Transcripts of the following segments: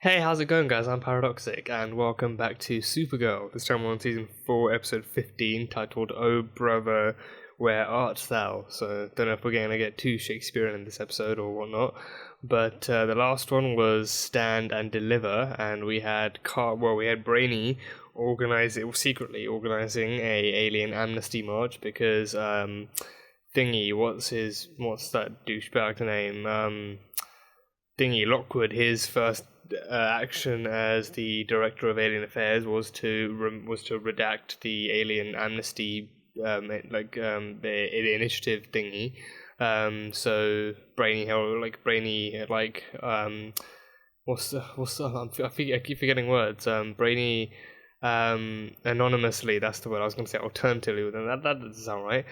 Hey, how's it going, guys? I'm Paradoxic, and welcome back to Supergirl. This time we're on season 4, episode 15, titled "Oh Brother, Where Art Thou?" So, don't know if we're going to get too Shakespearean in this episode or whatnot, but the last one was Stand and Deliver, and we had Brainy secretly organizing a alien amnesty march because Thingy, what's that douchebag name? Thingy Lockwood, his first action as the director of Alien Affairs was to redact the alien amnesty, the initiative thingy. So I keep forgetting words. Brainy anonymously, that's the word I was going to say alternatively, but that doesn't sound right.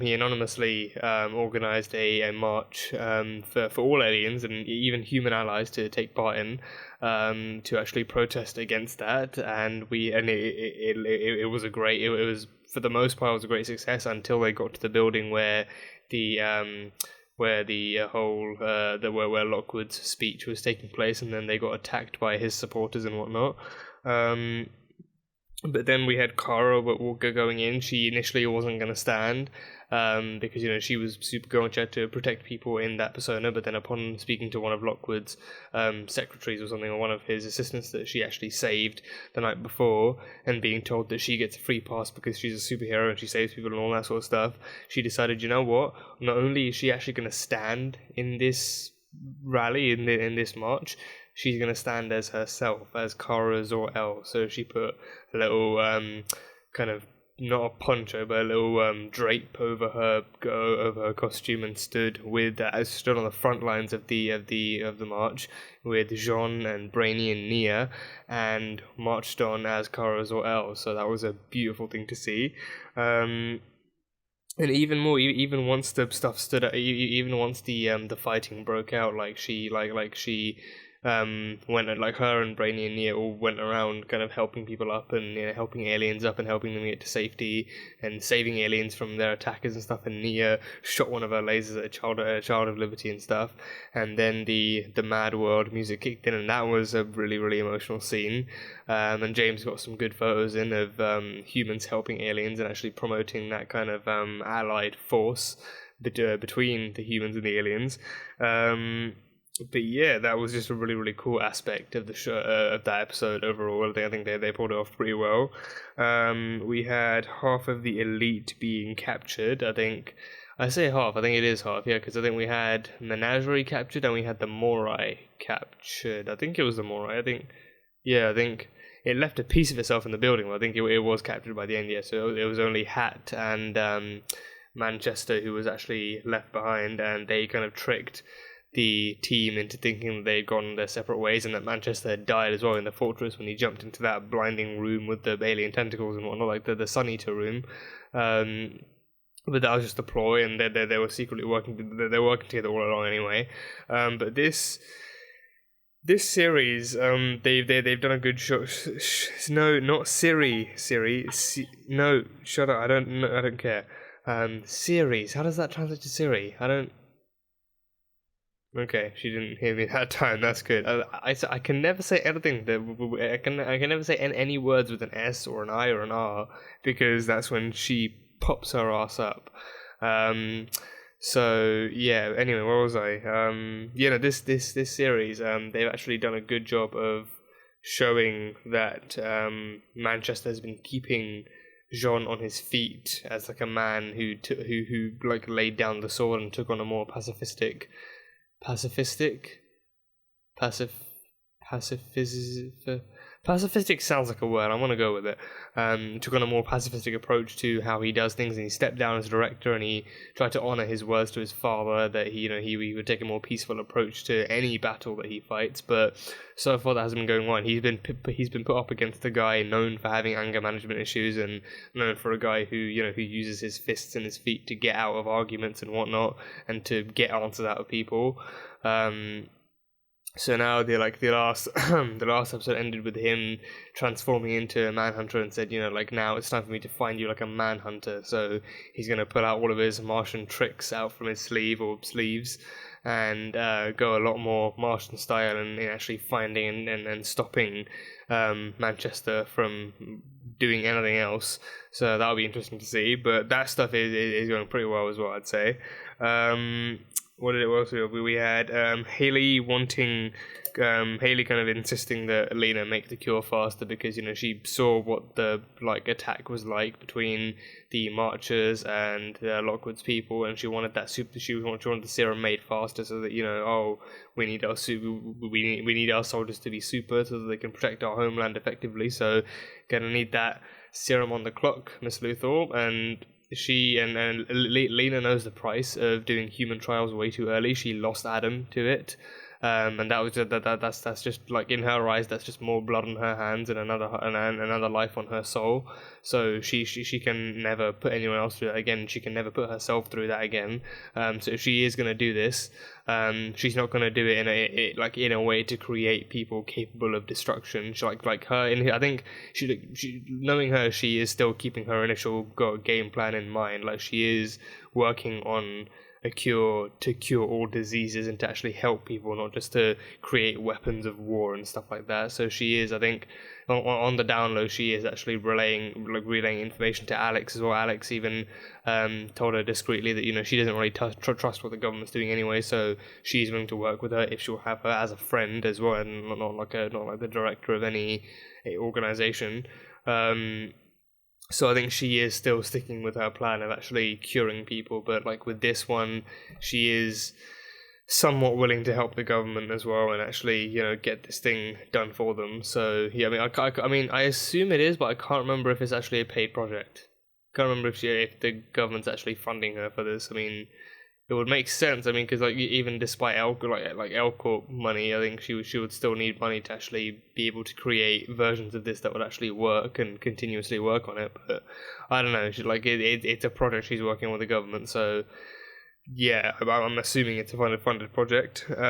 He anonymously organized a march for all aliens and even human allies to take part in, to actually protest against that, and it was for the most part it was a great success until they got to the building where where Lockwood's speech was taking place, and then they got attacked by his supporters and whatnot. But then we had Kara Walker going in. She initially wasn't going to stand because she was Supergirl and she had to protect people in that persona. But then upon speaking to one of Lockwood's secretaries or something, or one of his assistants that she actually saved the night before, and being told that she gets a free pass because she's a superhero and she saves people and all that sort of stuff, she decided, you know what? Not only is she actually going to stand in this rally, in this march, she's going to stand as herself, as Kara Zor-El. So she put a little kind of, not a poncho, but a little drape over her costume, and stood on the front lines of the march with Jean and Brainy and Nia, and marched on as Kara Zor-El. So that was a beautiful thing to see. And even more, even once the stuff stood out, even once the fighting broke out, she her and Brainy and Nia all went around kind of helping people up, and helping aliens up and helping them get to safety and saving aliens from their attackers and stuff. And Nia shot one of her lasers at a child of liberty and stuff. And then the Mad World music kicked in, and that was a really, really emotional scene. And James got some good photos in of humans helping aliens and actually promoting that kind of allied force between the humans and the aliens. But yeah, that was just a really, really cool aspect of the show, of that episode overall. I think they pulled it off pretty well. We had half of the elite being captured. I say half, I think it is half, yeah, because I think we had Menagerie captured and we had the Morai captured. I think it was the Morai. I think it left a piece of itself in the building, but I think it was captured by the end, yeah. So it was only Hat and Manchester who was actually left behind, and they kind of tricked the team into thinking that they'd gone their separate ways, and that Manchester had died as well in the fortress when he jumped into that blinding room with the alien tentacles and whatnot, like the Sun Eater room. But that was just a ploy, and they were secretly working. They're working together all along anyway. But this series, they've done a good show. No, not Siri. No, shut up. I don't care. Series. How does that translate to Siri? I don't. Okay, she didn't hear me that time. That's good. I can never say anything I can never say any words with an S or an I or an R, because that's when she pops her ass up. So yeah. Anyway, where was I? This series, they've actually done a good job of showing that Manchester has been keeping Jean on his feet as like a man who laid down the sword and took on a more pacifistic sounds like a word. I want to go with it. Took on a more pacifistic approach to how he does things, and he stepped down as director, and he tried to honor his words to his father that he would take a more peaceful approach to any battle that he fights. But so far that hasn't been going on. He's been put up against a guy known for having anger management issues, and known for a guy who uses his fists and his feet to get out of arguments and whatnot, and to get answers out of people. So now the last the last episode ended with him transforming into a manhunter and said, now it's time for me to find you like a manhunter. So he's gonna pull out all of his Martian tricks out from his sleeves, and go a lot more Martian style and actually finding and stopping Manchester from doing anything else. So that'll be interesting to see. But that stuff is going pretty well as well, I'd say. What else we had? Haley wanting. Haley kind of insisting that Lena make the cure faster because, you know, she saw what the attack was like between the Marchers and the Lockwood's people, and she wanted that she wanted the serum made faster so that, you know, oh, we need our soldiers to be super so that they can protect our homeland effectively. So gonna need that serum on the clock, Miss Luthor. And she and Lena knows the price of doing human trials way too early. She lost Adam to it. And that was that's just like, in her eyes, that's just more blood on her hands and another life on her soul. So she can never put anyone else through that again. She can never put herself through that again. So if she is gonna do this, she's not gonna do it in a way to create people capable of destruction. She, like her, I think she knowing her, she is still keeping her initial game plan in mind. Like, she is working on a cure to cure all diseases and to actually help people, not just to create weapons of war and stuff like that. So she is, I think, on the down low, she is actually relaying information to Alex as well. Alex even told her discreetly that, you know, she doesn't really trust what the government's doing anyway, so she's willing to work with her if she'll have her as a friend as well, and not like the director of any organization. So I think she is still sticking with her plan of actually curing people, but like with this one, she is somewhat willing to help the government as well and actually, you know, get this thing done for them. So yeah, I mean, I assume it is, but I can't remember if it's actually a paid project. Can't remember if the government's actually funding her for this. I mean, it would make sense. I mean, because like, even despite L Corp money, I think she would still need money to actually be able to create versions of this that would actually work and continuously work on it. But I don't know. It's a project she's working with the government, so yeah, I'm assuming it's a funded project. But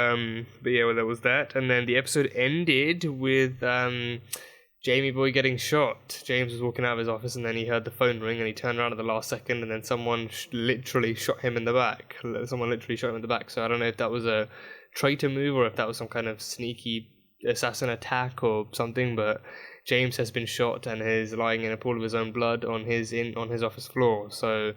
yeah, well, there was that, and then the episode ended with Jamie Boy getting shot. James was walking out of his office and then he heard the phone ring and he turned around at the last second and then someone literally shot him in the back. So I don't know if that was a traitor move or if that was some kind of sneaky assassin attack or something, but James has been shot and is lying in a pool of his own blood on his office floor. So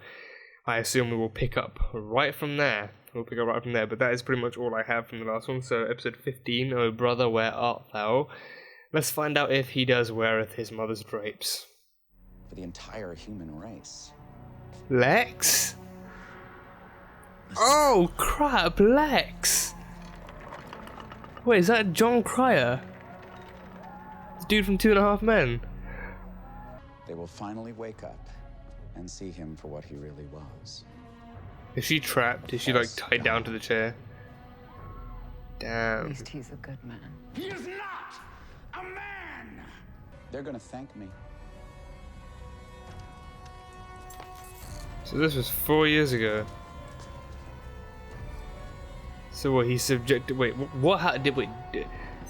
I assume we will pick up right from there. But that is pretty much all I have from the last one. So episode 15, Oh Brother, Where Art Thou? Let's find out if he does weareth his mother's drapes. For the entire human race. Lex? Oh crap, Lex! Wait, is that John Cryer? The dude from 2.5 Men? They will finally wake up and see him for what he really was. Is she trapped? Is she like tied down to the chair? Damn. At least he's a good man. He is not a man! They're gonna thank me. So this was 4 years ago. So what, he subjected... Wait, what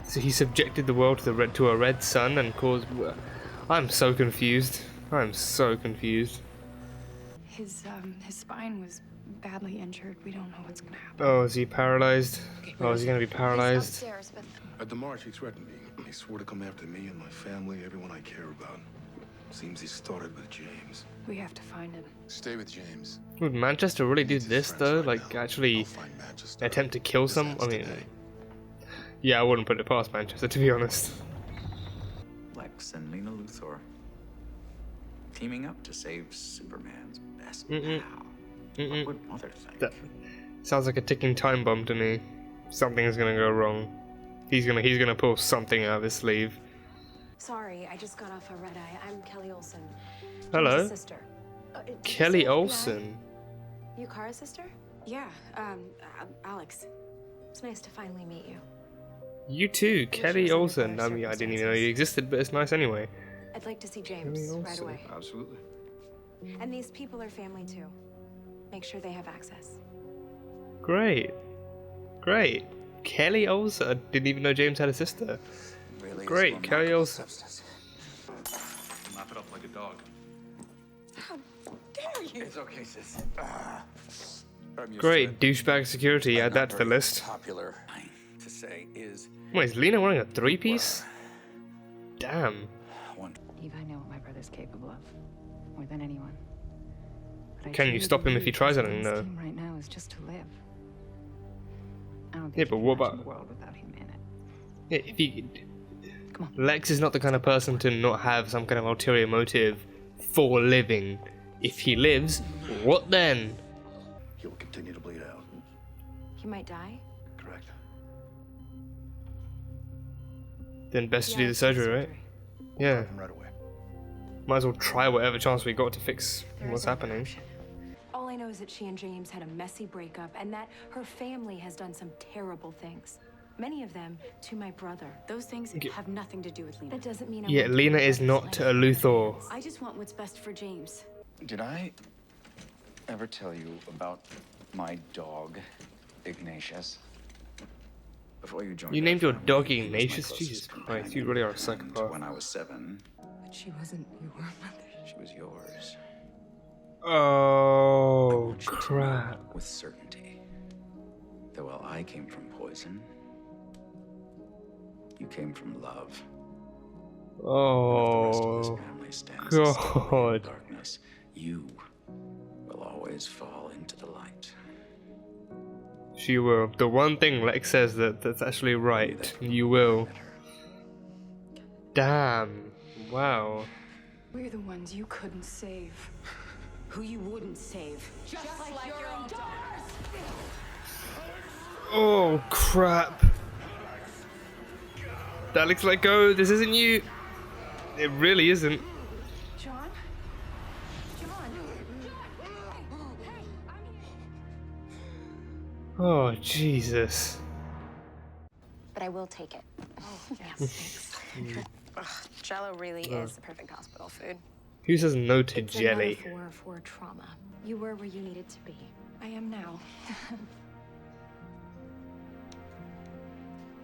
so he subjected the world to a red sun and caused... I'm so confused. His spine was badly injured. We don't know what's gonna happen. Oh, is he paralyzed? Oh, is he gonna be paralyzed? At the march, he threatened me. He swore to come after me and my family, everyone I care about. Seems he started with James. We have to find him. Stay with James. Would Manchester really do this though? Like, actually attempt to kill some? I mean, yeah, I wouldn't put it past Manchester, to be honest. Lex and Lena Luthor teaming up to save Superman's best pal. What would Mother think? That sounds like a ticking time bomb to me. Something's gonna go wrong. He's gonna pull something out of his sleeve. Sorry, I just got off a red eye. I'm Kelly Olsen. Hello. James' sister. Kelly Olsen. You Kara's sister? Yeah, Alex. It's nice to finally meet you. You too, Kelly Olsen. I mean, I didn't even know you existed, but it's nice anyway. I'd like to see James right away. Absolutely. And these people are family too. Make sure they have access. Great. Kelly Olsen. I didn't even know James had a sister. Really Great, Kelly Olsen. Lap it up like a dog. How dare you? It's okay, sis. I'm used Great, to it. douchebag security, add that to the Very list. Popular to say is What, is Lena wearing a three-piece? Damn. one. Eve, I know what my brother's capable of, more than anyone. But I Can you truly stop him if he believe tries his anything, though? instinct right now is just to live. I don't think Yeah, you but can what imagine about- a world without him in it. Yeah, if he... Come on. Lex is not the kind of person to not have some kind of ulterior motive for living. If he lives, what then? He'll continue to bleed out. He might die. Correct. Then best to do Yeah, the it's surgery, right? Yeah. Him right away. Might as well try whatever chance we got to fix There what's is another happening. option. All I know is that she and James had a messy breakup and that her family has done some terrible things. Many of them to my brother. Those things have nothing to do with Lena. That doesn't mean I Yeah, want to Lena ruin is my not brother's a life. Luthor. I just want what's best for James. Did I ever tell you about my dog, Ignatius? Before you joined You our named your family, dog he was my Ignatius? closest Jesus Christ, companion. you really are a And psychopath. when I was 7, But she wasn't your mother. she was yours. I Oh, want you to know crap. with certainty that while I came from poison, you came from love. And if the rest of this Oh, family stands still in God. darkness, you will always fall into the light. She will. The one thing Lex says that's actually right. You will. Damn. Wow. We're the ones you couldn't save. Who you wouldn't save. Just like your own daughters. Oh, crap. Alex, let go. This isn't you. It really isn't. John? John? Oh, Jesus. But I will take it. Yes, thanks. Jello really is the perfect hospital food. Who says no to It's a jelly? metaphor for trauma. You were where you needed to be. I am now.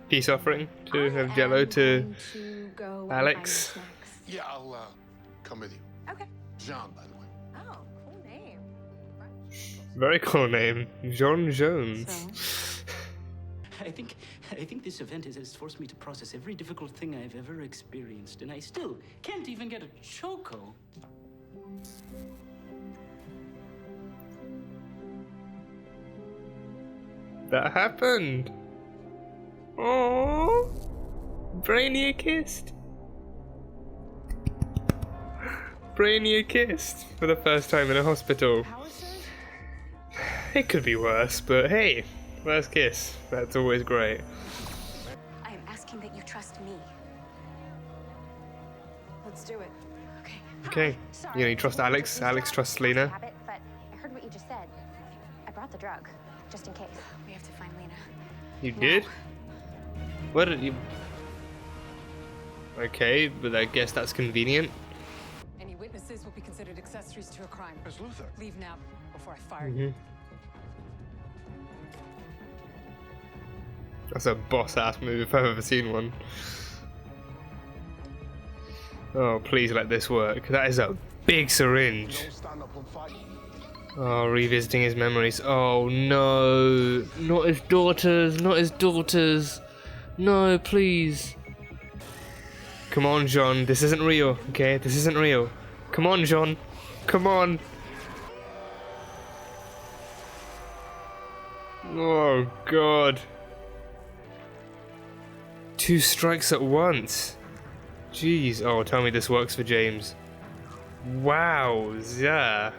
Peace offering to have I Jello am to going to go and Alex. find the snacks. Yeah, I'll come with you. Okay. John, by the way. Oh, cool name. Very cool name, John Jones. I think this event has forced me to process every difficult thing I've ever experienced, and I still can't even get a choco. That happened. Oh, Brainiac kissed. Brainiac kissed for the first time in a hospital. It could be worse, but hey, first kiss. That's always great. I am asking that you trust me. Let's do it. Okay. Okay, you know, you trust Alex. Alex trusts Lena. Habit, but I heard what you just said. I brought the drug, just in case. We have to find Lena. You did? What did you? Okay, but I guess that's convenient. Any witnesses will be considered accessories to a crime. Where's Luther? Leave now before I fire you. That's a boss-ass move if I've ever seen one. Oh, please let this work. That is a big syringe. Don't stand up and fight. Oh, revisiting his memories. Oh no, not his daughters, not his daughters. No, please. Come on, John. This isn't real, okay? This isn't real. Come on, John. Come on. Oh, God. 2 strikes at once. Jeez. Oh, tell me this works for James. Wowza.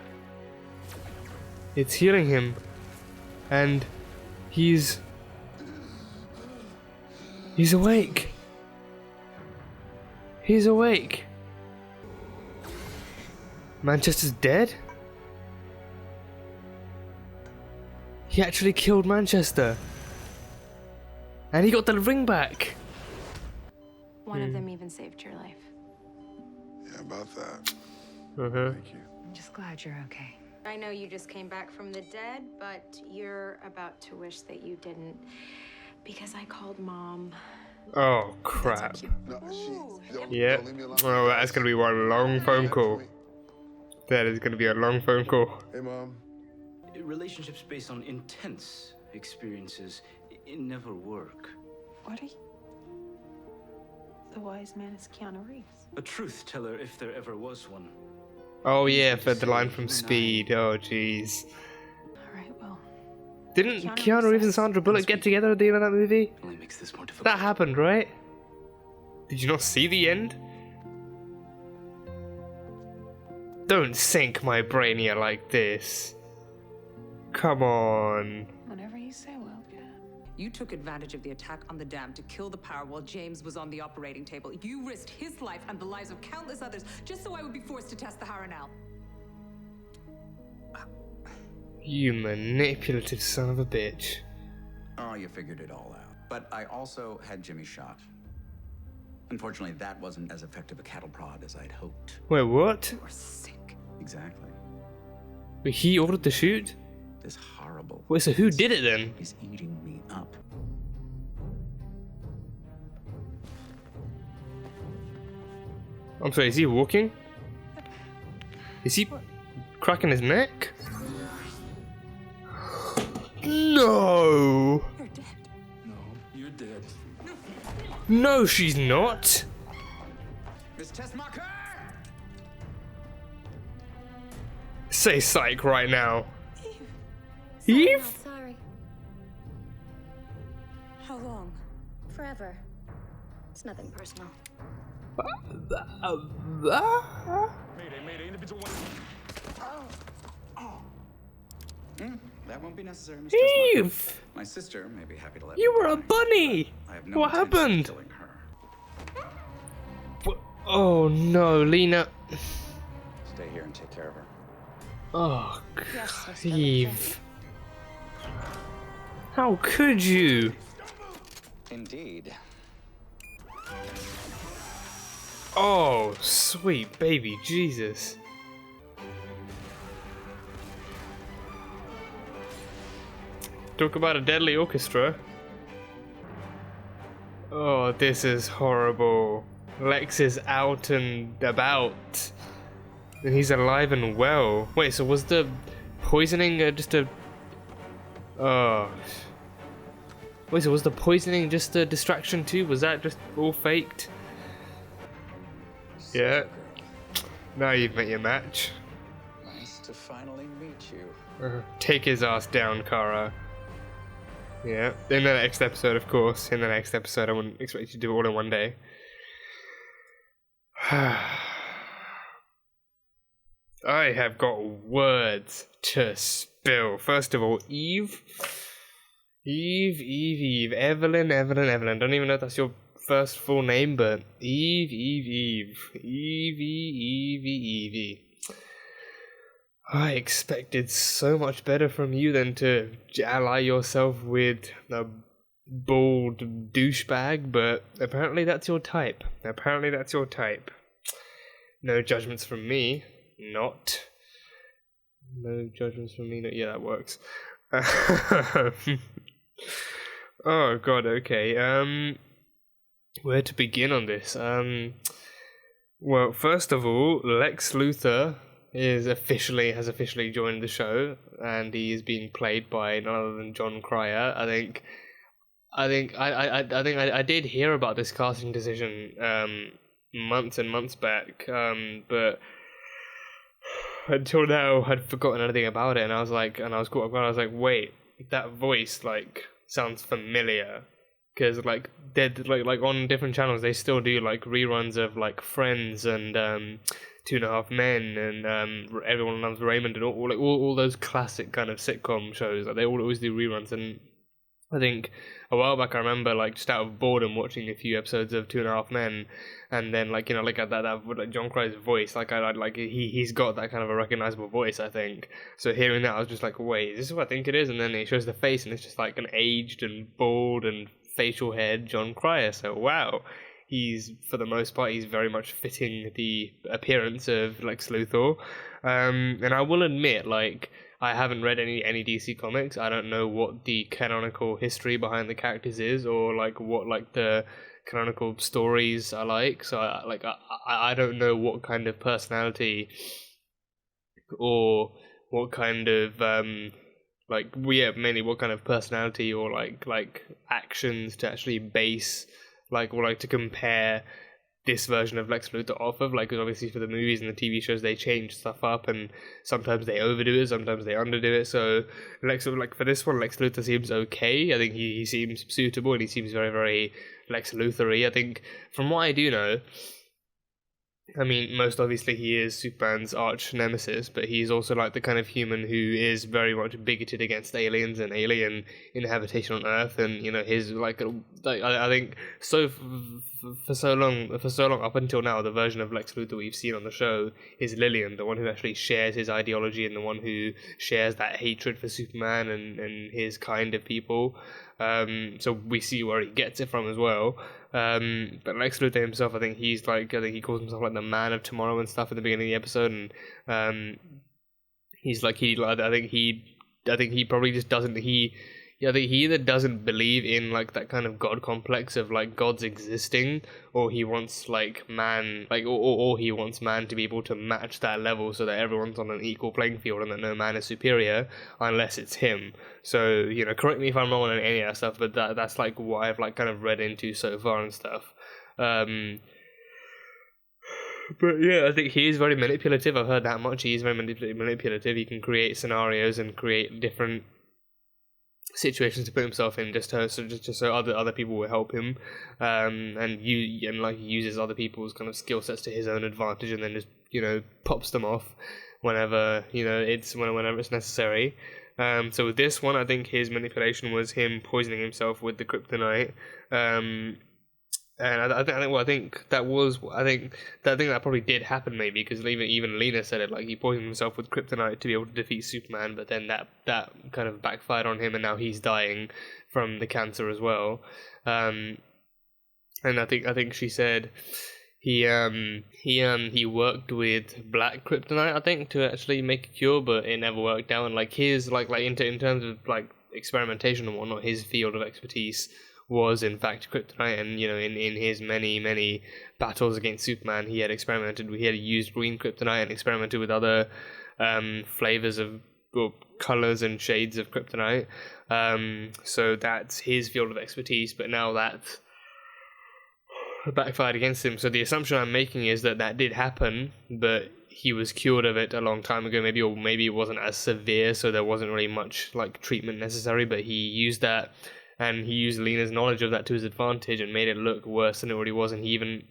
It's healing him. And he's awake. He's awake. Manchester's dead? He actually killed Manchester. And he got the ring back. One of them even saved your life. Yeah, about that. Uh-huh. Thank you. I'm just glad you're okay. I know you just came back from the dead, but you're about to wish that you didn't. Because I called Mom. Oh, crap. No, don't Yep. leave me alone. Oh, that's going to be one long phone call. That is going to be a long phone call. Hey, Mom. relationships based on intense experiences, it never work. What are you? The wise man is Keanu Reeves. A truth teller, if there ever was one. Oh yeah, Easy to for the line say, from you and I- Speed. Oh jeez. All right, well, Didn't Keanu Keanu Reeves and says- Sandra Bullock get together at the end of that movie? Only makes this more difficult. That happened, right? Did you not see the end? Don't sink my brainier like this. Come on. Whatever you say, Will. You took advantage of the attack on the dam to kill the power while James was on the operating table. You risked his life and the lives of countless others just so I would be forced to test the harunel. You manipulative son of a bitch. Oh, you figured it all out. But I also had Jimmy shot. Unfortunately, that wasn't as effective a cattle prod as I'd hoped. Wait, what? You are sick. Exactly. He ordered the shoot? This horrible... Wait, so who did it then? ...is eating me up. I'm sorry, is he walking? Is he cracking his neck? No! You're dead. No, you're dead. No, she's not! Miss Tessmacher! Say psych right now. Sorry, Eve? not sorry. How long? Forever. It's nothing personal. That won't be necessary, Miss Tessmacher. Eve! My sister may be happy to let You me were a die. bunny! I have no What intention of happened? killing her. Oh no, Lena. Stay here and take care of her. Oh, Yes, Miss Eve. How could you? Indeed. Oh, sweet baby Jesus. Talk about a deadly orchestra. Oh, this is horrible. Lex is out and about. And he's alive and well. Wait, so was the poisoning just a... Oh. Wait, so was the poisoning just a distraction too? Was that just all faked? Yeah. Now you've met your match. Nice to finally meet you. Take his ass down, Kara. Yeah. In the next episode, of course. In the next episode, I wouldn't expect you to do it all in one day. I have got words to spill. First of all, Eve. Evelyn. Don't even know if that's your first full name, but Eve. Evie. I expected so much better from you than to ally yourself with a bald douchebag, but apparently that's your type. No judgments from me. Not. No judgments from me. Not. Yeah, that works. Oh god, okay. Where to begin on this? Well, first of all, Lex Luthor has officially joined the show, and he is being played by none other than John Cryer. I did hear about this casting decision months and months back, but until now I'd forgotten anything about it, and I was caught off guard. I was like, wait, that voice sounds familiar, because they're on different channels they still do reruns of Friends and 2.5 Men and Everyone Loves Raymond and all those classic kind of sitcom shows. They always do reruns, and I think a while back I remember just out of boredom watching a few episodes of 2.5 Men, and then that John Cryer's voice, he's got that kind of a recognizable voice, I think. So hearing that, I was just like, wait, is this what I think it is? And then it shows the face, and it's just an aged and bald and facial head John Cryer. So wow, for the most part, he's very much fitting the appearance of Lex Luthor. And I will admit, I haven't read any DC comics. I don't know what the canonical history behind the characters is, or what the canonical stories are like. So I don't know what kind of personality or what kind of mainly what kind of personality or like actions to actually base or to compare this version of Lex Luthor off of, because obviously for the movies and the TV shows they change stuff up, and sometimes they overdo it, sometimes they underdo it. So for this one, Lex Luthor seems okay. I think he seems suitable, and he seems very, very Lex Luthor-y. I think from what I do know, I mean, most obviously he is Superman's arch nemesis, but he's also like the kind of human who is very much bigoted against aliens and alien inhabitation on Earth, and his I think for so long up until now, the version of Lex Luthor we've seen on the show is Lillian, the one who actually shares his ideology and the one who shares that hatred for Superman and his kind of people. So we see where he gets it from as well. But Lex Luthor himself, I think he calls himself like the man of tomorrow and stuff at the beginning of the episode, and I think he probably just doesn't I think he either doesn't believe in like that kind of god complex of like gods existing, or he wants like man or he wants man to be able to match that level so that everyone's on an equal playing field and that no man is superior unless it's him. So correct me if I'm wrong on any of that stuff, but that's like what I've like kind of read into so far and stuff. But yeah, I think he is very manipulative. I've heard that much. He is very manipulative. He can create scenarios and create different situations to put himself in just so other people will help him, and uses other people's kind of skill sets to his own advantage, and then just pops them off whenever whenever it's necessary. So with this one, I think his manipulation was him poisoning himself with the kryptonite. And I think that probably did happen, maybe, because even Lena said it, like he poisoned himself with kryptonite to be able to defeat Superman, but then that kind of backfired on him, and now he's dying from the cancer as well. And I think she said he worked with black kryptonite, I think, to actually make a cure, but it never worked out. And like his in terms of like experimentation and whatnot, his field of expertise was in fact kryptonite, and in his many battles against Superman, he had used green kryptonite and experimented with other flavors of colors and shades of kryptonite. So that's his field of expertise, but now that's backfired against him. So the assumption I'm making is that did happen, but he was cured of it a long time ago, maybe it wasn't as severe, so there wasn't really much like treatment necessary, but he used that. And he used Lena's knowledge of that to his advantage and made it look worse than it already was. And he even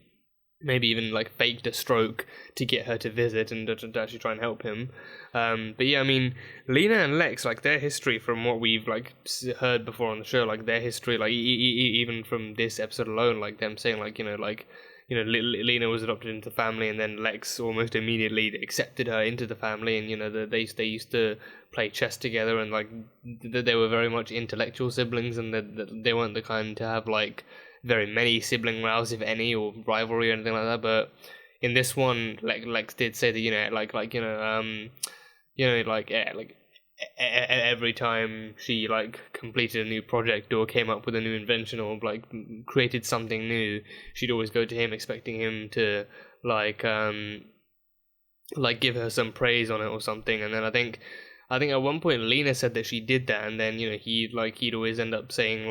like faked a stroke to get her to visit and to actually try and help him. But yeah, I mean, Lena and Lex, like their history, from what we've like heard before on the show, like their history, like even from this episode alone, like them saying Lena was adopted into the family, and then Lex almost immediately accepted her into the family, and they used to play chess together, and like they were very much intellectual siblings, and they weren't the kind to have like very many sibling rows, if any, or rivalry or anything like that. But in this one, Lex did say that every time she like completed a new project or came up with a new invention or like created something new, she'd always go to him expecting him to give her some praise on it or something. And then I think at one point Lena said that she did that, and then he'd always end up saying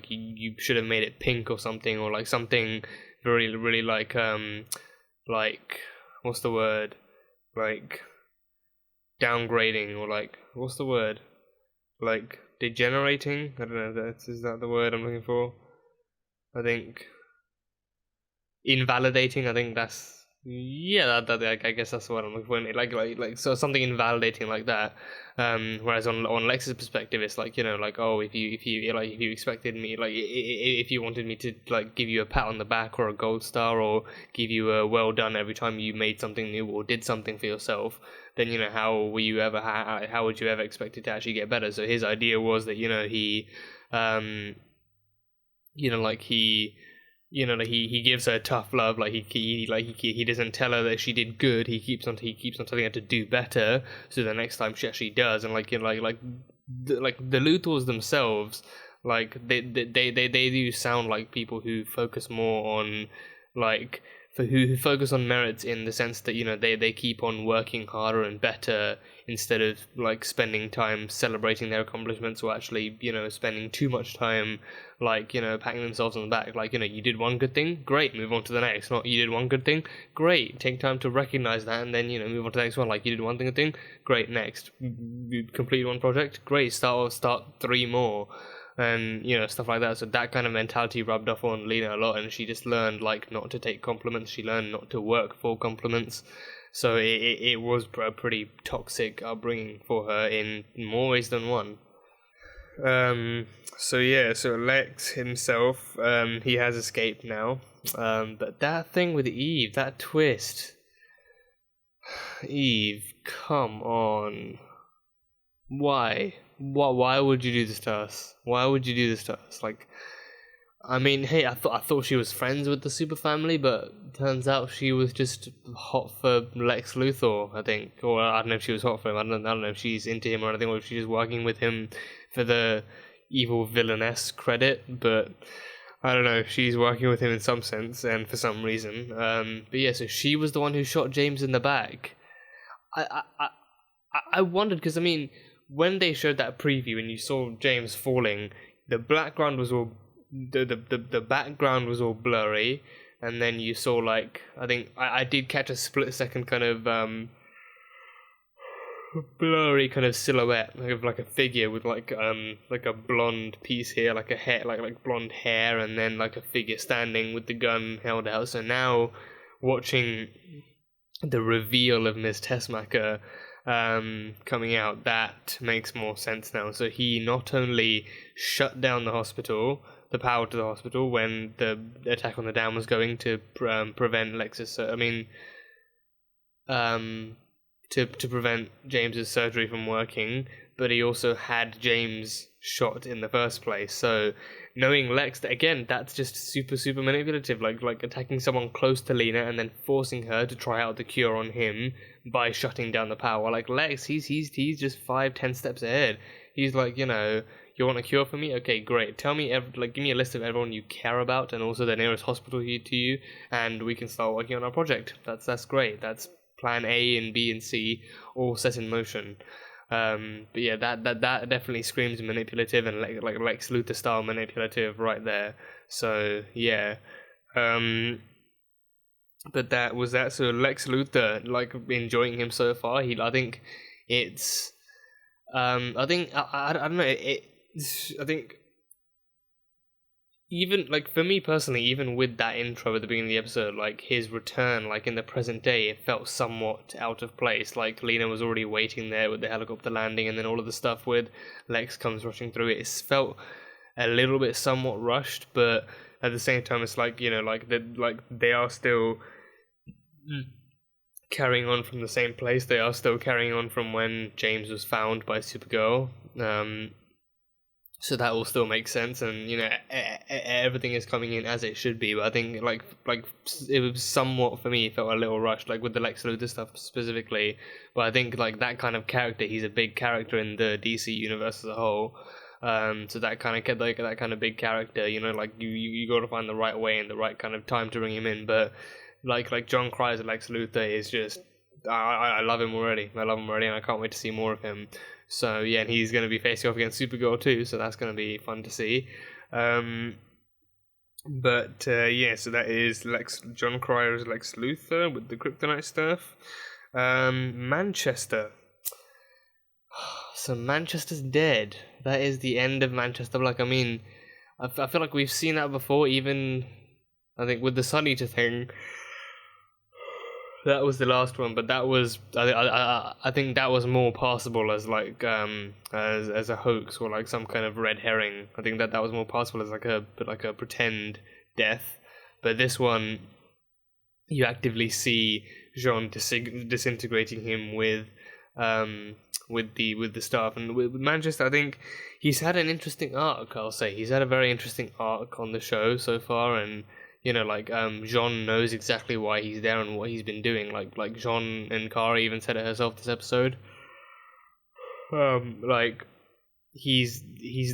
you should have made it pink or something, or like something very really like what's the word, like downgrading, or like what's the word, like degenerating. I don't know if is that the word I'm looking for. I think invalidating. I think that's I guess that's what I'm looking for. Like so something invalidating like that. Whereas on Lex's perspective, it's like if you expected me, like if you wanted me to like give you a pat on the back or a gold star or give you a well done every time you made something new or did something for yourself, then how would you ever expect it to actually get better? So his idea was that he gives her tough love, he doesn't tell her that she did good. He keeps on telling her to do better, so the next time she actually does. And the Luthors themselves, like they do sound like people who focus more on like who focus on merits in the sense that, you know, they keep on working harder and better instead of like spending time celebrating their accomplishments, or actually, you know, spending too much time like, you know, patting themselves on the back. Like, you know, you did one good thing, great, move on to the next. Not you did one good thing, great, take time to recognize that and then, you know, move on to the next one. Like, you did one good thing, great, next. You completed one project, great, start 3 more. And, you know, stuff like that. So that kind of mentality rubbed off on Lena a lot, and she just learned like not to take compliments. She learned not to work for compliments. So it was a pretty toxic upbringing for her in more ways than one. So Lex himself, he has escaped now. But that thing with Eve, that twist, Eve, come on, why? Why would you do this to us? Why would you do this to us? Like, I mean, hey, I thought she was friends with the super family, but turns out she was just hot for Lex Luthor, I think. Or I don't know if she was hot for him. I don't know if she's into him or anything, or if she's just working with him for the evil villainess credit. But I don't know. She's working with him in some sense and for some reason. But yeah, so she was the one who shot James in the back. I wondered, because I mean, when they showed that preview and you saw James falling, the background was all the background was all blurry, and then you saw like, I think I did catch a split second kind of blurry kind of silhouette of like a figure with like a blonde piece here, like a hair, like blonde hair, and then like a figure standing with the gun held out. So now watching the reveal of Ms. Tessmacher coming out, that makes more sense now. So he not only shut down the hospital, the power to the hospital, when the attack on the dam was going to prevent Lex's, to prevent James's surgery from working, but he also had James shot in the first place. So knowing Lex, again, that's just super manipulative, like attacking someone close to Lena and then forcing her to try out the cure on him by shutting down the power. Like Lex, he's just 5-10 steps ahead. He's like, you know, you want a cure for me? Okay, great. Tell me, give me a list of everyone you care about and also the nearest hospital to you, and we can start working on our project. That's great. That's plan A and B and C all set in motion. But yeah, that definitely screams manipulative, and like Lex Luthor style manipulative right there. So yeah, but that was that. So Lex Luthor, like, enjoying him so far. I think it's, I don't know. I think even like for me personally, even with that intro at the beginning of the episode, like his return, like in the present day, it felt somewhat out of place. Like Lena was already waiting there with the helicopter landing, and then all of the stuff with Lex comes rushing through. It felt a little bit somewhat rushed, but at the same time, it's like, you know, like they are still carrying on from the same place. They are still carrying on from when James was found by Supergirl. So that will still make sense, and you know, everything is coming in as it should be. But I think like it was somewhat, for me, it felt a little rushed, like with the Lex Luthor stuff specifically. But I think like that kind of character, he's a big character in the DC universe as a whole. So that kind of big character, you know, like you got to find the right way and the right kind of time to bring him in. But like John Cryer's Lex Luthor is just, I love him already. And I can't wait to see more of him. So yeah, and he's going to be facing off against Supergirl too, so that's going to be fun to see. Yeah, so that is John Cryer's Lex Luthor with the kryptonite stuff. Manchester. So Manchester's dead. That is the end of Manchester Black. I mean, I feel like we've seen that before, even I think with the Sun Eater thing. That was the last one, but that was I think that was more passable as like as a hoax or like some kind of red herring. I think that was more passable as like a pretend death. But this one, you actively see Jean disintegrating him with the staff. And with Manchester, I think he's had an interesting arc. I'll say he's had a very interesting arc on the show so far, and you know, like Jean knows exactly why he's there and what he's been doing. Like Jean and Kara even said it herself this episode. Like he's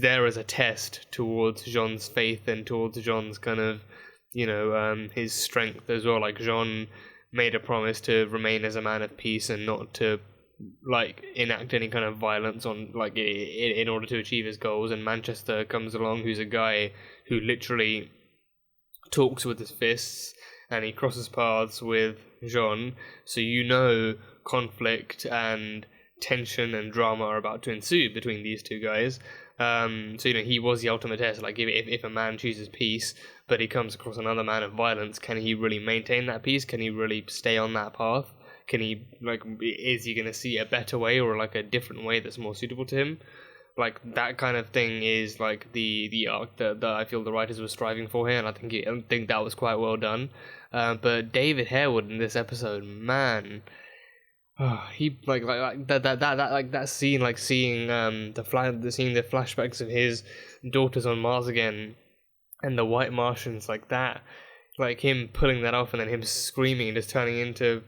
there as a test towards Jean's faith and towards Jean's kind of, his strength as well. Like, Jean made a promise to remain as a man of peace and not to like enact any kind of violence on like in order to achieve his goals. And Manchester comes along, who's a guy who literally talks with his fists, and he crosses paths with Jean, so conflict and tension and drama are about to ensue between these two guys. So he was the ultimate test. Like, if a man chooses peace but he comes across another man of violence, can he really maintain that peace? Can he really stay on that path? Can he, like, is he going to see a better way or like a different way that's more suitable to him? Like, that kind of thing is like the arc that I feel the writers were striving for here, and I think that was quite well done. But David Harewood in this episode, man, he like that scene, like seeing the flashbacks of his daughters on Mars again, and the White Martians, like that. Like, him pulling that off and then him screaming and just turning into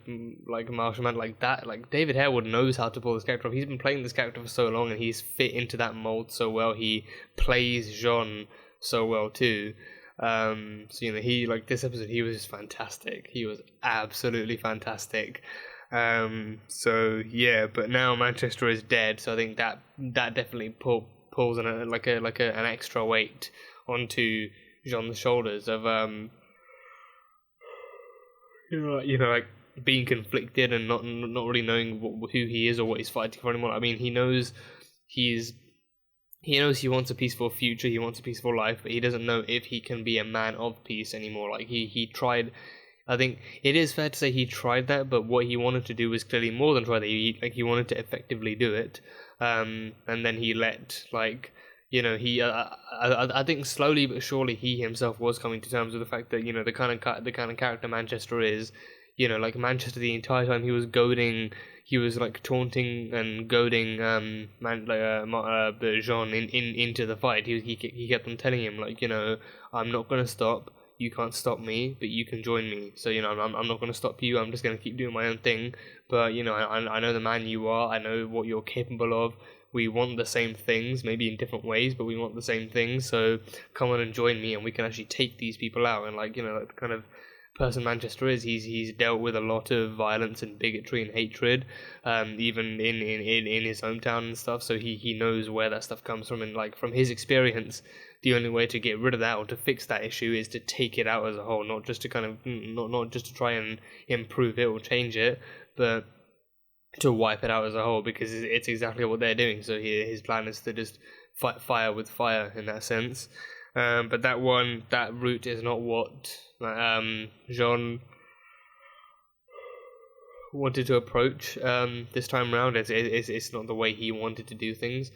like a Martian man, like that. Like, David Harewood knows how to pull this character off. He's been playing this character for so long and he's fit into that mold so well. He plays Jean so well too. So he, like, this episode, he was just fantastic. He was absolutely fantastic. So yeah, but now Manchester is dead, so I think that definitely pulls an extra weight onto Jean's shoulders of like being conflicted and not really knowing who he is or what he's fighting for anymore. I mean, he knows he wants a peaceful future, he wants a peaceful life, but he doesn't know if he can be a man of peace anymore. Like, he tried. I think it is fair to say he tried that, but what he wanted to do was clearly more than try that. He wanted to effectively do it, and then he let, like, I think slowly but surely he himself was coming to terms with the fact that the kind of character Manchester is. Like, Manchester, the entire time he was like taunting and goading Jean into the fight. He kept on telling him, like, I'm not gonna stop. You can't stop me, but you can join me. So, I'm not going to stop you. I'm just going to keep doing my own thing. But, I know the man you are. I know what you're capable of. We want the same things, maybe in different ways, but we want the same things. So come on and join me, and we can actually take these people out. And, like, the kind of person Manchester is, he's dealt with a lot of violence and bigotry and hatred, even in his hometown and stuff. So he knows where that stuff comes from, and, like, from his experience, the only way to get rid of that or to fix that issue is to take it out as a whole, not just to kind of not just to try and improve it or change it, but to wipe it out as a whole, because it's exactly what they're doing. So his plan is to just fight fire with fire in that sense. But that route is not what Jean wanted to approach this time around. It's not the way he wanted to do things.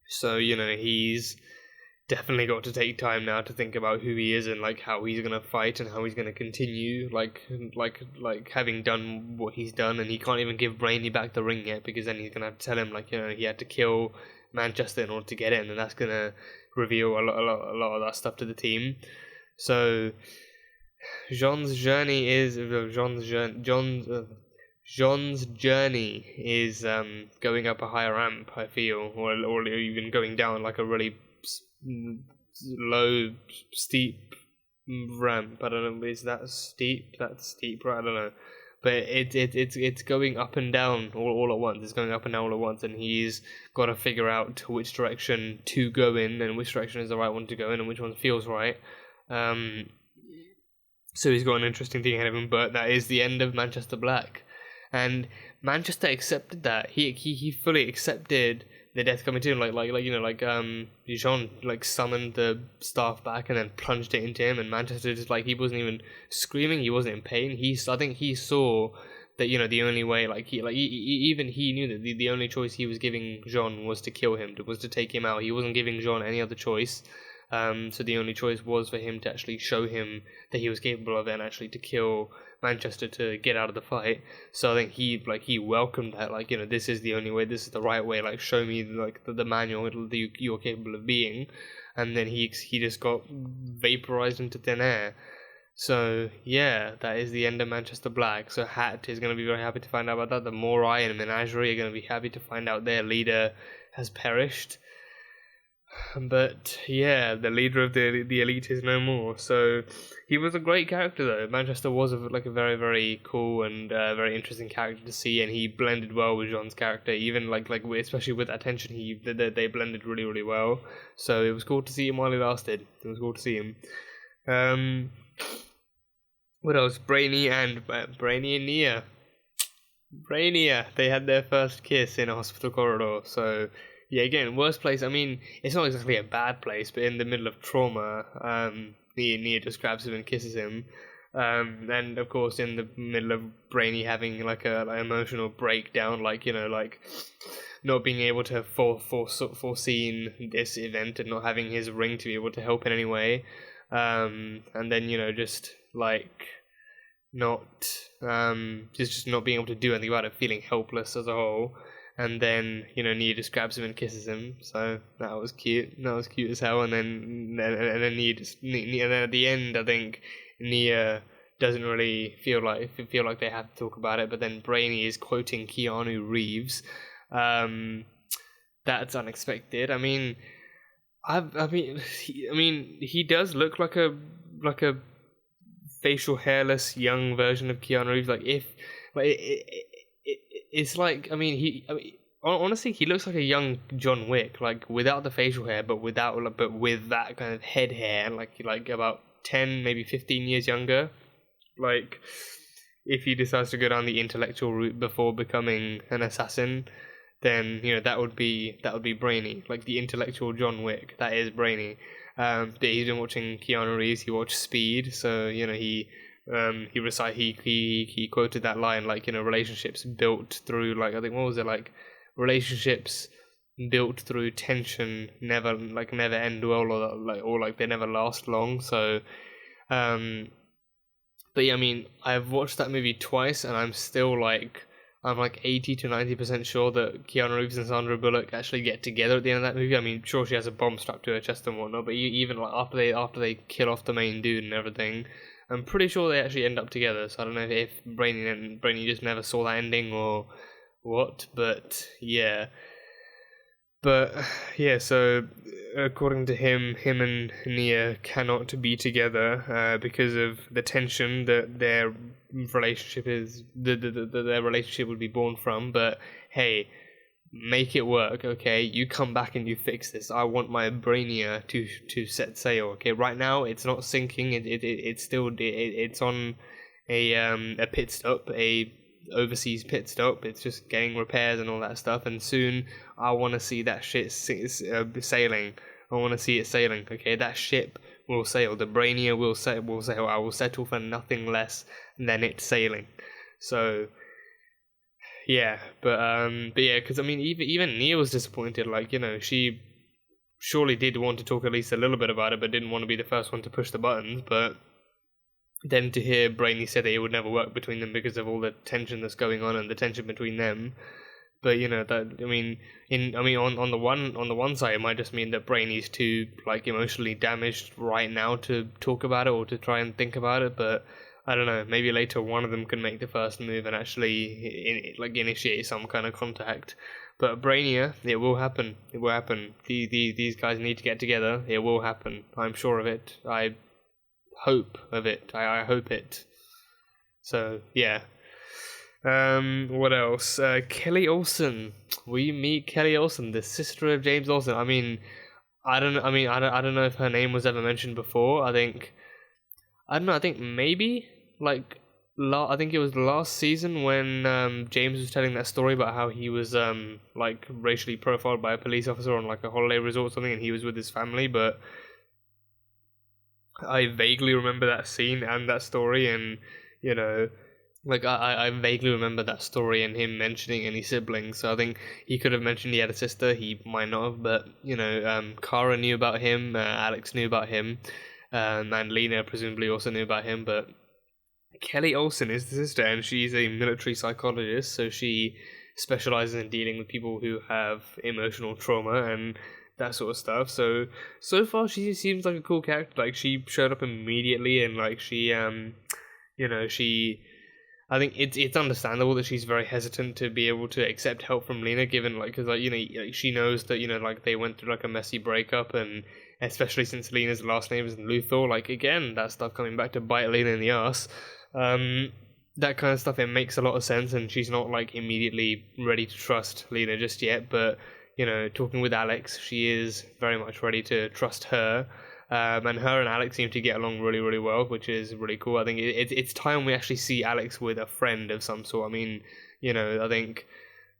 So, he's definitely got to take time now to think about who he is and, like, how he's gonna fight and how he's gonna continue, like having done what he's done. And he can't even give Brainy back the ring yet, because then he's gonna have to tell him, like, he had to kill Manchester in order to get it, and that's gonna reveal a lot of that stuff to the team. So Jean's journey is going up a higher ramp, I feel, or even going down like a really low, steep ramp. I don't know, is that steep? That's steep, right? I don't know. But it's going up and down all at once. It's going up and down all at once, and he's got to figure out which direction to go in, and which direction is the right one to go in, and which one feels right. So he's got an interesting thing ahead of him, but that is the end of Manchester Black. And Manchester accepted that. He fully accepted the death coming to him. Jean, like, summoned the staff back and then plunged it into him, and Manchester just, like, he wasn't even screaming, he wasn't in pain. I think he saw that, the only way, even he knew that the only choice he was giving Jean was to kill him, was to take him out. He wasn't giving Jean any other choice. So the only choice was for him to actually show him that he was capable of it, and actually to kill Manchester to get out of the fight. So I think he welcomed that, like, this is the only way, this is the right way, like, show me, like, the man you're capable of being. And then he just got vaporized into thin air. So yeah, that is the end of Manchester Black. So Hat is going to be very happy to find out about that. The Morai and Menagerie are going to be happy to find out their leader has perished. But yeah, the leader of the elite is no more. So he was a great character, though. Manchester was a very very cool and very interesting character to see, and he blended well with John's character. Even especially with that tension, they blended really really well. So it was cool to see him while he lasted. It was cool to see him. What else? Brainy and Nia. Brainia, they had their first kiss in a hospital corridor. So yeah, again, worst place. I mean, it's not exactly a bad place, but in the middle of trauma, Nia just grabs him and kisses him. And of course, in the middle of Brainy having like an emotional breakdown, not being able to foreseen this event and not having his ring to be able to help in any way, and then just not just not being able to do anything about it, feeling helpless as a whole. And then Nia just grabs him and kisses him, so that was cute. That was cute as hell. And then Nia and then at the end, I think Nia doesn't really feel like they have to talk about it. But then Brainy is quoting Keanu Reeves. That's unexpected. I mean, he does look like a facial hairless young version of Keanu Reeves. Honestly, he looks like a young John Wick, without the facial hair, but with that kind of head hair, and about 10, maybe 15 years younger. If he decides to go down the intellectual route before becoming an assassin, then that would be Brainy, the intellectual John Wick. That is Brainy. But he's been watching Keanu Reeves. He watched Speed, so he quoted that line, relationships built through I think, what was it, relationships built through tension never end well, or they never last long. So but yeah, I mean, I've watched that movie twice, and I'm still I'm 80 to 90% sure that Keanu Reeves and Sandra Bullock actually get together at the end of that movie. I mean, sure, she has a bomb strapped to her chest and whatnot, but even after they kill off the main dude and everything, I'm pretty sure they actually end up together. So I don't know if Brainy just never saw that ending or what, but yeah. But yeah, so according to him and Nia cannot be together because of the tension that their relationship is, their relationship would be born from. But hey, make it work, okay? You come back and you fix this. I want my Brainia to set sail, okay? Right now, it's not sinking. It's on a pit stop, a overseas pit stop. It's just getting repairs and all that stuff, and soon I want to see that shit sailing. I want to see it sailing, okay? That ship will sail. The Brainia will sail. I will settle for nothing less than it sailing. So yeah, but yeah, because I mean, even Nia was disappointed. She surely did want to talk at least a little bit about it, but didn't want to be the first one to push the buttons. But then to hear Brainy say that it would never work between them because of all the tension that's going on and the tension between them. But on the one side, it might just mean that Brainy's too emotionally damaged right now to talk about it or to try and think about it. But I don't know. Maybe later one of them can make the first move and actually initiate some kind of contact. But Brainia, it will happen. It will happen. These guys need to get together. It will happen. I'm sure of it. I hope of it. I hope it. So yeah. What else? Kelly Olsen. We meet Kelly Olsen, the sister of James Olsen. I don't know if her name was ever mentioned before. I think maybe I think it was last season when James was telling that story about how he was racially profiled by a police officer on a holiday resort or something, and he was with his family. But I vaguely remember that scene and that story, and I vaguely remember that story and him mentioning any siblings. So I think he could have mentioned he had a sister. He might not have, but Kara knew about him. Alex knew about him, and Lena presumably also knew about him. But Kelly Olsen is the sister, and she's a military psychologist. So she specializes in dealing with people who have emotional trauma and that sort of stuff. So far she seems like a cool character. She showed up immediately, and she I think it's understandable that she's very hesitant to be able to accept help from Lena, given like, because like, you know, like, she knows that, you know, like they went through like a messy breakup, and especially since Lena's last name is Luthor, like again that stuff coming back to bite Lena in the ass. That kind of stuff, it makes a lot of sense, and she's not like immediately ready to trust Lena just yet, but you know, talking with Alex, she is very much ready to trust her. And her and Alex seem to get along really, really well, which is really cool. I think it's time we actually see Alex with a friend of some sort. I mean, you know, I think,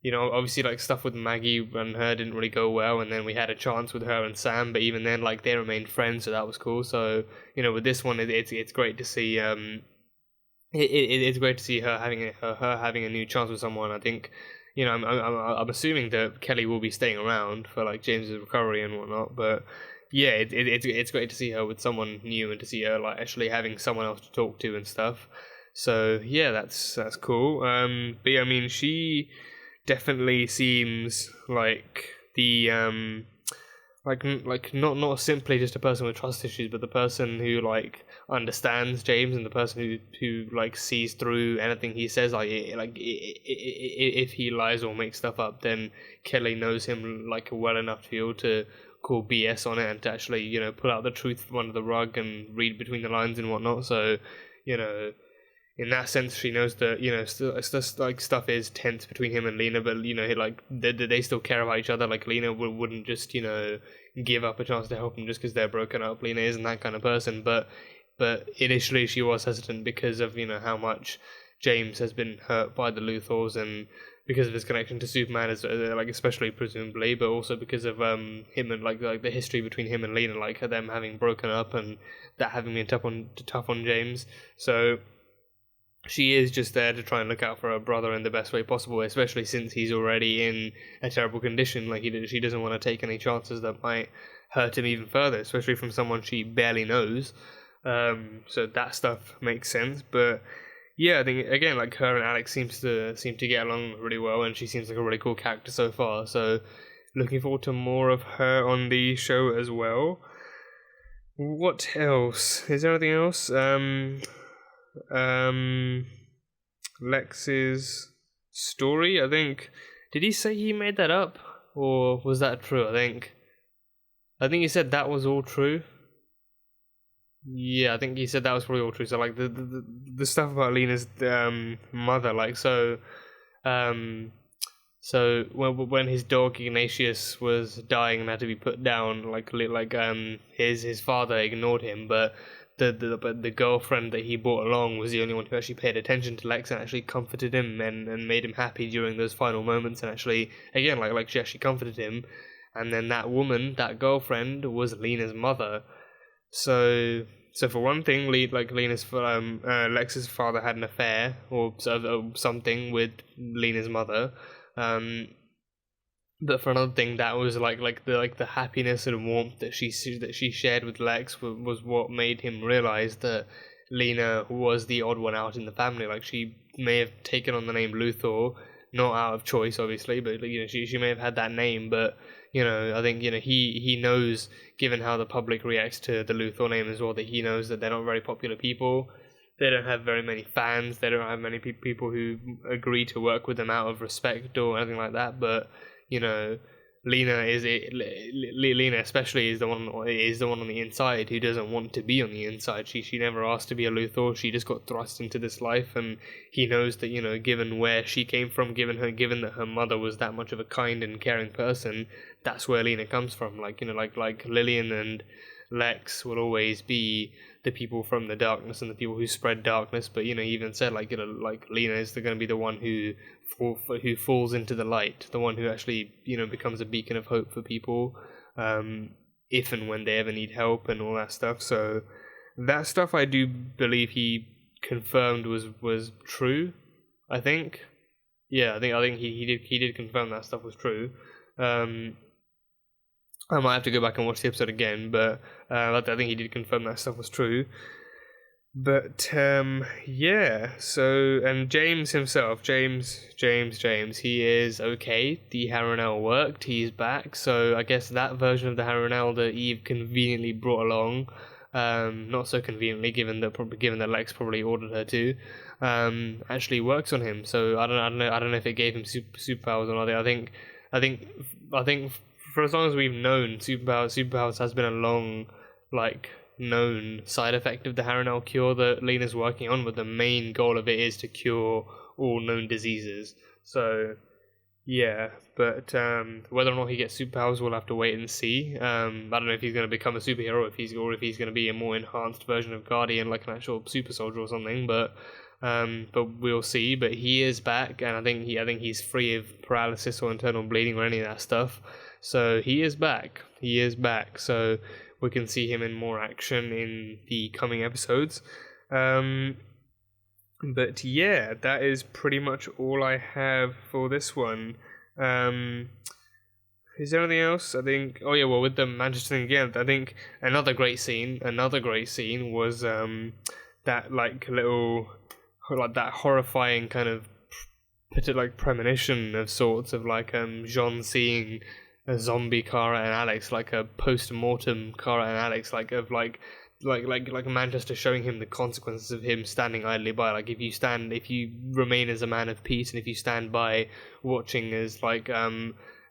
you know, obviously like stuff with Maggie and her didn't really go well, and then we had a chance with her and Sam, but even then, like, they remained friends, so that was cool. So, you know, with this one, it's great to see. It's great to see her having a new chance with someone. I think, you know, I'm assuming that Kelly will be staying around for like James's recovery and whatnot, but yeah, it's great to see her with someone new, and to see her like actually having someone else to talk to and stuff. So yeah, that's cool. But yeah, I mean, she definitely seems like the like not simply just a person with trust issues, but the person who like understands James, and the person who like sees through anything he says. If he lies or makes stuff up, then Kelly knows him like well enough to be able to call BS on it, and to actually, you know, pull out the truth from under the rug and read between the lines and whatnot. So, you know, in that sense, she knows that, you know, like stuff is tense between him and Lena, but you know, like they still care about each other. Like Lena wouldn't just, you know, give up a chance to help him just because they're broken up. Lena isn't that kind of person, but initially she was hesitant because of, you know, how much James has been hurt by the Luthors, and because of his connection to Superman, as like especially presumably, but also because of him and like the history between him and Lena, like them having broken up and that having been tough on James. So she is just there to try and look out for her brother in the best way possible, especially since he's already in a terrible condition. Like she doesn't want to take any chances that might hurt him even further, especially from someone she barely knows. So that stuff makes sense. But yeah, I think again, like her and Alex seem to get along really well, and she seems like a really cool character so far. So looking forward to more of her on the show as well. What else? Is there anything else? Lex's story, I think, did he say he made that up, or was that true? I think he said that was all true. Yeah, I think he said that was probably all true. So like the stuff about Lena's mother, like so when his dog Ignatius was dying and had to be put down, his father ignored him, but the girlfriend that he brought along was the only one who actually paid attention to Lex and actually comforted him and made him happy during those final moments, and actually again like she actually comforted him. And then that woman, that girlfriend, was Lena's mother. So for one thing, Lex's father had an affair or something with Lena's mother. But for another thing, that was the happiness and warmth that she shared with Lex was what made him realize that Lena was the odd one out in the family. Like, she may have taken on the name Luthor, not out of choice, obviously, but you know, she may have had that name. But you know, I think, you know, he knows, given how the public reacts to the Luthor name as well, that he knows that they're not very popular people. They don't have very many fans. They don't have many people who agree to work with them out of respect or anything like that. But you know, Lena especially is the one on the inside who doesn't want to be on the inside. She never asked to be a Luthor. She just got thrust into this life, and he knows that, you know, given where she came from, given that her mother was that much of a kind and caring person, that's where Lena comes from. Like, you know, like Lillian and Lex will always be the people from the darkness and the people who spread darkness. But you know, he even said, like, you know, like Lena is going to be the one who falls into the light, the one who actually, you know, becomes a beacon of hope for people, if and when they ever need help and all that stuff. So that stuff I do believe he confirmed was true. I think, yeah, I think he did confirm that stuff was true. I might have to go back and watch the episode again, but I think he did confirm that stuff was true. But yeah, so, and James himself, James, he is okay. The harunel worked, he's back, so I guess that version of the harunel that Eve conveniently brought along not so conveniently, given that Lex probably ordered her to, actually works on him. So I don't know if it gave him superpowers or not. I think for as long as we've known superpowers has been a long, like, known side effect of the harunel cure that Lena's working on, but the main goal of it is to cure all known diseases. So yeah, but whether or not he gets superpowers, we'll have to wait and see. I don't know if he's going to become a superhero, or if he's going to be a more enhanced version of Guardian, like an actual super soldier or something. But we'll see. But he is back, and I think he's free of paralysis or internal bleeding or any of that stuff. So he is back. So we can see him in more action in the coming episodes. But yeah, that is pretty much all I have for this one. Is there anything else? I think. Oh yeah, well, with the Manchester thing again, I think another great scene was that like little, like that horrifying kind of premonition of sorts of like Jean seeing a zombie Kara and Alex, like a post-mortem Kara and Alex, like Manchester showing him the consequences of him standing idly by. Like if you remain as a man of peace, and if you stand by watching as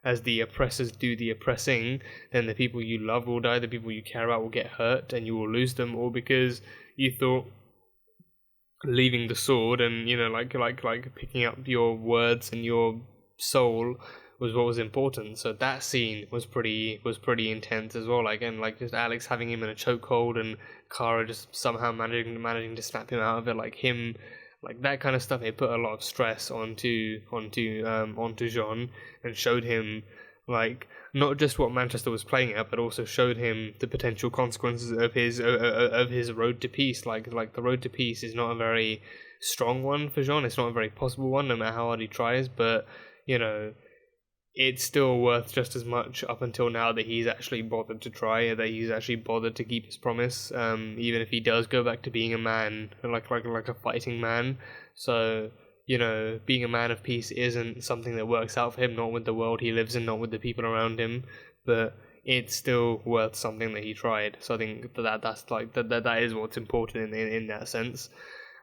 as the oppressors do the oppressing, then the people you love will die, the people you care about will get hurt, and you will lose them all because you thought leaving the sword and like picking up your words and your soul was what was important. So that scene was pretty intense as well. Like, and like just Alex having him in a chokehold and Kara just somehow managing to snap him out of it. Like that kind of stuff. It put a lot of stress onto Jean and showed him like not just what Manchester was playing at, but also showed him the potential consequences of his road to peace. Like the road to peace is not a very strong one for Jean. It's not a very possible one, no matter how hard he tries. But it's still worth just as much up until now that he's actually bothered to try, that he's actually bothered to keep his promise, even if he does go back to being a man, like a fighting man. So, being a man of peace isn't something that works out for him, not with the world he lives in, not with the people around him, but it's still worth something that he tried. So I think that is what's important in that sense.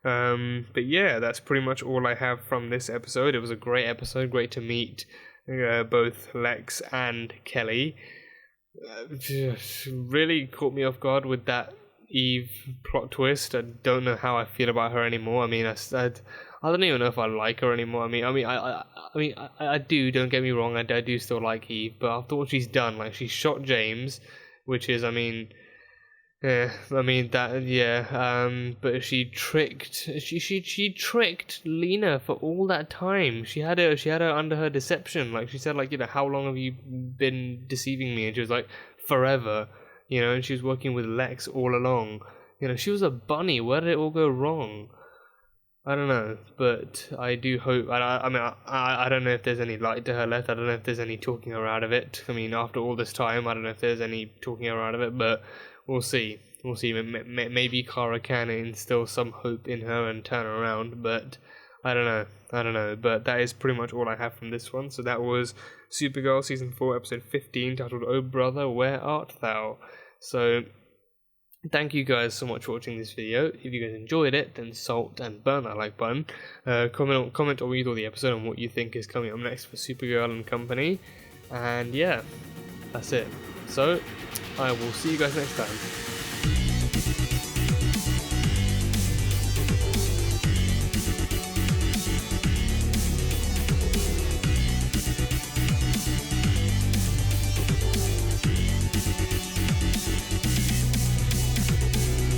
But yeah, that's pretty much all I have from this episode. It was a great episode, great to meet both Lex and Kelly. Just really caught me off guard with that Eve plot twist. I don't know how I feel about her anymore. I mean, I don't even know if I like her anymore. I do. Don't get me wrong. I do still like Eve, but after what she's done, like she shot James, which is, but she tricked Lena for all that time. She had her under her deception. Like she said, how long have you been deceiving me? And she was like, forever. And she was working with Lex all along. She was a bunny. Where did it all go wrong? I don't know, but I do hope. I don't know if there's any light to her left. I don't know if there's any talking her out of it. After all this time, I don't know if there's any talking her out of it, but we'll see. Maybe Kara can instill some hope in her and turn her around, but I don't know. But that is pretty much all I have from this one. So that was Supergirl Season 4, Episode 15, titled Oh Brother, Where Art Thou? So thank you guys so much for watching this video. If you guys enjoyed it, then salt and burn that like button. Comment or read all the episode on what you think is coming up next for Supergirl and company. And yeah, that's it. So I will see you guys next time.